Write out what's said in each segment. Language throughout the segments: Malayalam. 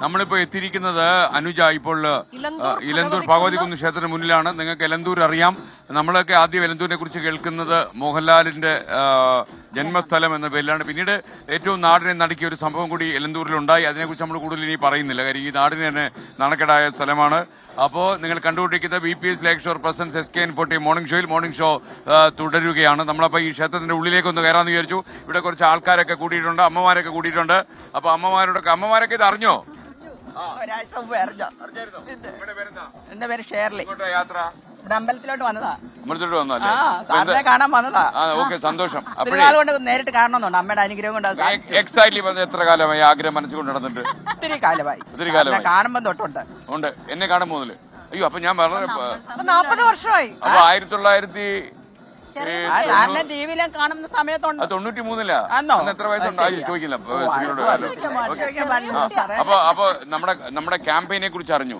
നമ്മളിപ്പോ എത്തിയിരിക്കുന്നത് അനുജ ഇപ്പോൾ ഇലന്തൂർ ഭഗവതികുന്ന് ക്ഷേത്രത്തിന് മുന്നിലാണ്. നിങ്ങൾക്ക് എലന്തൂർ അറിയാം. നമ്മളൊക്കെ ആദ്യം എലന്തൂരിനെ കുറിച്ച് കേൾക്കുന്നത് മോഹൻലാലിന്റെ ജന്മസ്ഥലം എന്ന പേരിലാണ്. പിന്നീട് ഏറ്റവും നാടിനെ നടുക്കിയ ഒരു സംഭവം കൂടി എലന്തൂരിലുണ്ടായി. അതിനെക്കുറിച്ച് നമ്മൾ കൂടുതൽ ഇനി പറയുന്നില്ല. കാര്യം ഈ നാടിന് തന്നെ നാണക്കേടായ സ്ഥലമാണ്. അപ്പോൾ നിങ്ങൾ കണ്ടുകൊണ്ടിരിക്കുന്നത് BPS Lakeshore presents SKN40 morning ഷോയിൽ. മോർണിംഗ് ഷോ തുടരുകയാണ്. നമ്മളപ്പോൾ ഈ ക്ഷേത്രത്തിന്റെ ഉള്ളിലേക്ക് ഒന്ന് കയറാമെന്ന് വിചാരിച്ചു. ഇവിടെ കുറച്ച് ആൾക്കാരൊക്കെ കൂടിയിട്ടുണ്ട്, അമ്മമാരൊക്കെ കൂടിയിട്ടുണ്ട്. അപ്പോൾ അമ്മമാരൊക്കെ ഇത് അറിഞ്ഞോ? ഒരാഴ്ച മുമ്പ് അറിഞ്ഞോ? എന്റെ പേര് ഷേർലി. യാത്ര ഇവിടെ അമ്പലത്തിലോട്ട് വന്നതാ. അമ്പലത്തിലോട്ട് വന്നല്ലേ? സാറിനെ കാണാൻ വന്നതാ. ഓക്കെ, സന്തോഷം. തിരുനാൾ കൊണ്ട് നേരിട്ട് കാണണമെന്നുണ്ട്. അമ്മയുടെ അനുഗ്രഹം കൊണ്ട് എക്സാക്ട്ലി എത്ര കാലമായി ആഗ്രഹം മനസ്സുകൊണ്ട് നടന്നിട്ട്? ഒത്തിരി കാലമായി. കാണുമ്പോ തൊട്ടുണ്ട്. ഉണ്ട്, എന്നെ കാണുമ്പോ മുതല്. അയ്യോ, അപ്പൊ ഞാൻ പറഞ്ഞ 40 വർഷമായി. അപ്പൊ 1993 ടിവിയിലും കാണുന്ന സമയത്തുണ്ട്. 93 എത്ര വയസ്സുണ്ട്? ചോദിക്കില്ല. അപ്പൊ നമ്മുടെ ക്യാമ്പയിനെ കുറിച്ച് അറിഞ്ഞു.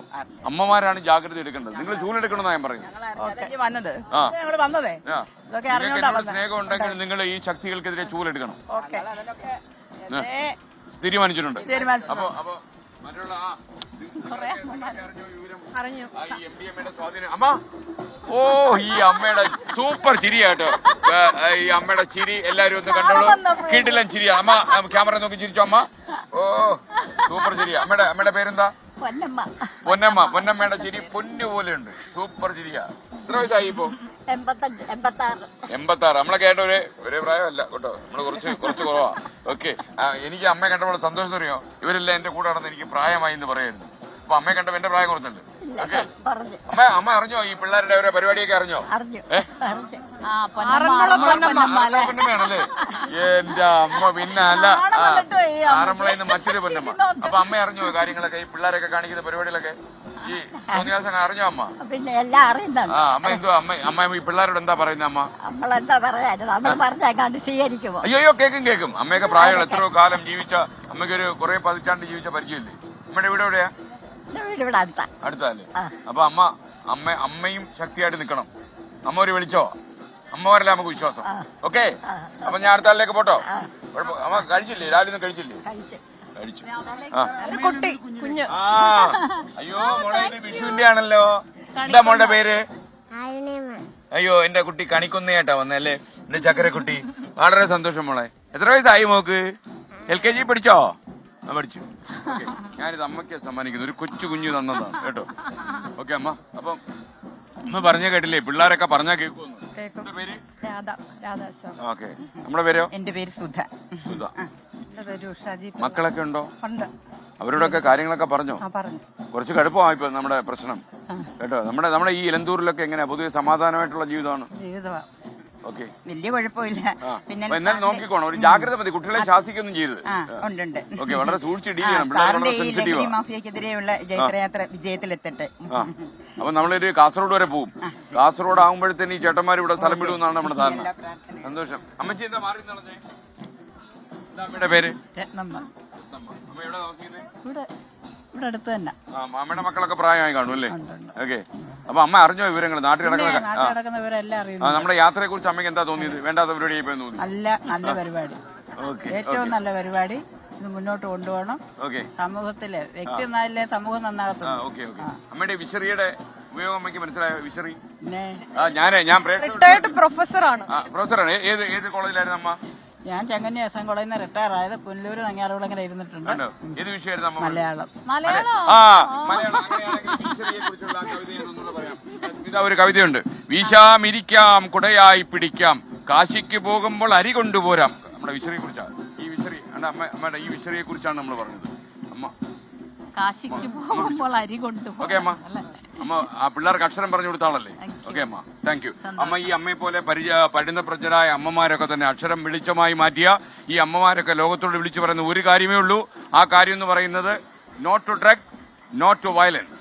അമ്മമാരാണ് ജാഗ്രത എടുക്കേണ്ടത്. നിങ്ങൾ ചൂലെടുക്കണമെന്നാ ഞാൻ പറയുന്നത്. സ്നേഹം ഉണ്ടെങ്കിൽ നിങ്ങൾ ഈ ശക്തികൾക്കെതിരെ ചൂലെടുക്കണം. തീരുമാനിച്ചിട്ടുണ്ട്. അപ്പൊ മറ്റുള്ള അമ്മ, ഓ, ഈ അമ്മയുടെ സൂപ്പർ ചിരിയാട്ടോ. ഈ അമ്മയുടെ ചിരി എല്ലാരും ഒന്ന് കണ്ടോളൂ. കിടിലൻ ചിരിയാ. അമ്മ ക്യാമറ നോക്കി ചിരിച്ചോ അമ്മ. ഓ, സൂപ്പർ ചിരിയാ. അമ്മയുടെ പേരെന്താ? പൊന്നമ്മയുടെ ചിരി പൊന്നു പോലെ ഉണ്ട്. സൂപ്പർ ചിരിയാ. എത്ര വയസ്സായി ഇപ്പൊ? 86. നമ്മളെ കേട്ട ഒരേ പ്രായമല്ല കേട്ടോ. നമ്മള് കുറച്ച് കുറവാ. ഓക്കെ, എനിക്ക് അമ്മയെ കണ്ടപ്പോൾ സന്തോഷം അറിയോ? ഇവരെല്ലാം എന്റെ കൂടെ നടന്ന് എനിക്ക് പ്രായമായി എന്ന് പറയായിരുന്നു. അപ്പൊ അമ്മയെ കണ്ടപ്പോ എന്റെ പ്രായം കുറച്ചുണ്ട്. ഓക്കെ, അമ്മ അറിഞ്ഞോ ഈ പിള്ളേരുടെ ഓരോ പരിപാടിയൊക്കെ അറിഞ്ഞോ? പൊന്നമ്മയാണല്ലേ എന്റെ അമ്മ? പിന്നെ അല്ല, ആറന്മുളയിൽ മറ്റൊരു പൊന്നമ്മ. അപ്പൊ അമ്മ അറിഞ്ഞോ കാര്യങ്ങളൊക്കെ, ഈ പിള്ളേരൊക്കെ കാണിക്കുന്ന പരിപാടികളൊക്കെ? ഈ തോന്നിയാസം അറിഞ്ഞോ അമ്മ? പിന്നെ എല്ലാം അറിയുന്നുണ്ട്. അമ്മ എന്തോ അമ്മ ഈ പിള്ളേരോട് എന്താ പറയുന്നത് അമ്മ? നമ്മളെന്താ പറയാ, നമ്മൾ പറഞ്ഞാൽ സ്വീകരിക്കുമോ? അയ്യോ, കേക്കും. അമ്മയൊക്കെ പ്രായമുള്ള എത്രയോ കാലം ജീവിച്ച അമ്മയ്ക്ക് ഒരു കുറെ പതിറ്റാണ്ട് ജീവിച്ച പരിചയമില്ലേ? അമ്മയുടെ വീട് എവിടെയാ? ഇവിടെ അടുത്തല്ലേ? അപ്പൊ അമ്മയും ശക്തിയായിട്ട് നിക്കണം. അമ്മ ഒരു വിളിച്ചോ? അമ്മമാരല്ലേ നമുക്ക് വിശ്വാസം. ഓക്കെ, അപ്പൊ ഞാൻ അടുത്ത ആളിലേക്ക് പോട്ടോ. അമ്മ കഴിച്ചില്ലേ? രാവിലെ ഒന്നും കഴിച്ചില്ലേ? കഴിച്ചു. അയ്യോ മോളെ, ഇത് വിഷുവിന്റെ ആണല്ലോ. എന്താ മോളുടെ പേര്? അയ്യോ, എന്റെ കുട്ടി കണിക്കുന്നേട്ടാ വന്നല്ലേ, എന്റെ ചക്കരക്കുട്ടി. വളരെ സന്തോഷം മോളെ. എത്ര വയസ്സായി മോക്ക്? LKG പഠിച്ചോ? പഠിച്ചു. ഞാനിത് അമ്മയ്ക്ക് സമ്മാനിക്കുന്നു. ഒരു കൊച്ചു കുഞ്ഞു തന്നതാണ് കേട്ടോ. ഓക്കെ അമ്മ. അപ്പം അമ്മ പറഞ്ഞ കേട്ടില്ലേ? പിള്ളേരൊക്കെ പറഞ്ഞാ കേൾക്കുമെന്ന്. പേര്? ഓക്കെ. നമ്മുടെ പേരോ? എന്റെ പേര് സുധ. മക്കളൊക്കെ ഉണ്ടോ? അവരോടൊക്കെ കാര്യങ്ങളൊക്കെ പറഞ്ഞോ? കുറച്ച് കടുപ്പമായി ഇപ്പൊ നമ്മുടെ പ്രശ്നം കേട്ടോ. നമ്മുടെ ഈ ഇലന്തൂരിലൊക്കെ എങ്ങനെയാ പൊതുവെ സമാധാനമായിട്ടുള്ള ജീവിതമാണ്? ഓക്കെ, വലിയ കുഴപ്പമില്ല. പിന്നെ എന്നാലും നോക്കിക്കോണം, ഒരു ജാഗ്രത മതി. കുട്ടികളെ ശാസിക്കൊന്നും ചെയ്ത്. ഓക്കെ, വളരെ സൂക്ഷിച്ച് ഡീൽ ചെയ്യണം. മാഫിയക്കെതിരെയുള്ള ജൈത്രയാത്ര വിജയത്തിലെത്തട്ടെ. അപ്പൊ നമ്മളൊരു കാസർഗോഡ് വരെ പോവും. കാസർഗോഡ് ആകുമ്പോഴത്തേന് ഈ ചേട്ടന്മാർ ഇവിടെ സ്ഥലം വിടുമെന്നാണ് നമ്മുടെ ധാരണ. സന്തോഷം. അമ്മച്ചി എന്താ മാറി നടന്നേ? എന്താ അമ്മയുടെ പേര്? രത്നമ്മ. അമ്മ എവിടെ താമസിക്കുന്നത്? ഇവിടെ അടുത്ത് തന്നെ. അമ്മയുടെ മക്കളൊക്കെ പ്രായമായി കാണും അല്ലേ? ഓക്കെ. അപ്പൊ അമ്മ അറിഞ്ഞോ വിവരങ്ങൾ? നാട്ടിൽ നടക്കുന്ന നമ്മുടെ യാത്രയെ കുറിച്ച് അമ്മയ്ക്ക് എന്താ തോന്നിയത്? വേണ്ടാത്ത പരിപാടി തോന്നി? നല്ല പരിപാടി, ഏറ്റവും നല്ല പരിപാടി. ഇത് മുന്നോട്ട് കൊണ്ടുപോകണം. സമൂഹത്തിലെ വ്യക്തി നന്നായില്ലേ സമൂഹം നന്നാകത്തുള്ളൂ. അമ്മയുടെ വിശറിയുടെ ഉപയോഗം അമ്മയ്ക്ക് മനസ്സിലായോ? വിശറി ഞാൻ പ്രൊഫസറാണ്. പ്രൊഫസറാണ്. ഏത് കോളേജിലായിരുന്നു അമ്മ? ഞാൻ ചങ്ങന്നി SM കോളേജിൽ നിന്ന് റിട്ടയർ ആയത്. പുനലൂര് നങ്ങിയാറുകളങ്ങനെ ഇരുന്നിട്ടുണ്ട്. ഏത് വിഷയമായിരുന്നു? മലയാളം. ഇതാ ഒരു കവിതയുണ്ട്. വീശാമിരിക്കാം കുടയായി പിടിക്കാം, കാശിക്ക് പോകുമ്പോൾ അരി കൊണ്ടുപോരാം. നമ്മുടെ വിശറിയെ കുറിച്ചാണ് ഈ വിശറി. അമ്മയുടെ ഈ വിശറിയെ കുറിച്ചാണ് നമ്മൾ പറഞ്ഞത്. അമ്മ കാശിക്ക് പോകുമ്പോൾ അരി കൊണ്ടുപോകും. ഓക്കെ അമ്മ. അമ്മ ആ പിള്ളേർക്ക് അക്ഷരം പറഞ്ഞു കൊടുത്ത ആളല്ലേ? ഓക്കെ അമ്മ, താങ്ക് യു. അമ്മ ഈ അമ്മയെ പോലെ പരിണതപ്രജ്ഞരായ അമ്മമാരൊക്കെ തന്നെ അക്ഷരം വെളിച്ചമായി മാറ്റിയ ഈ അമ്മമാരൊക്കെ ലോകത്തോട് വിളിച്ചു പറയുന്ന ഒരു കാര്യമേ ഉള്ളൂ. ആ കാര്യം എന്ന് പറയുന്നത് no to drug, no to violence.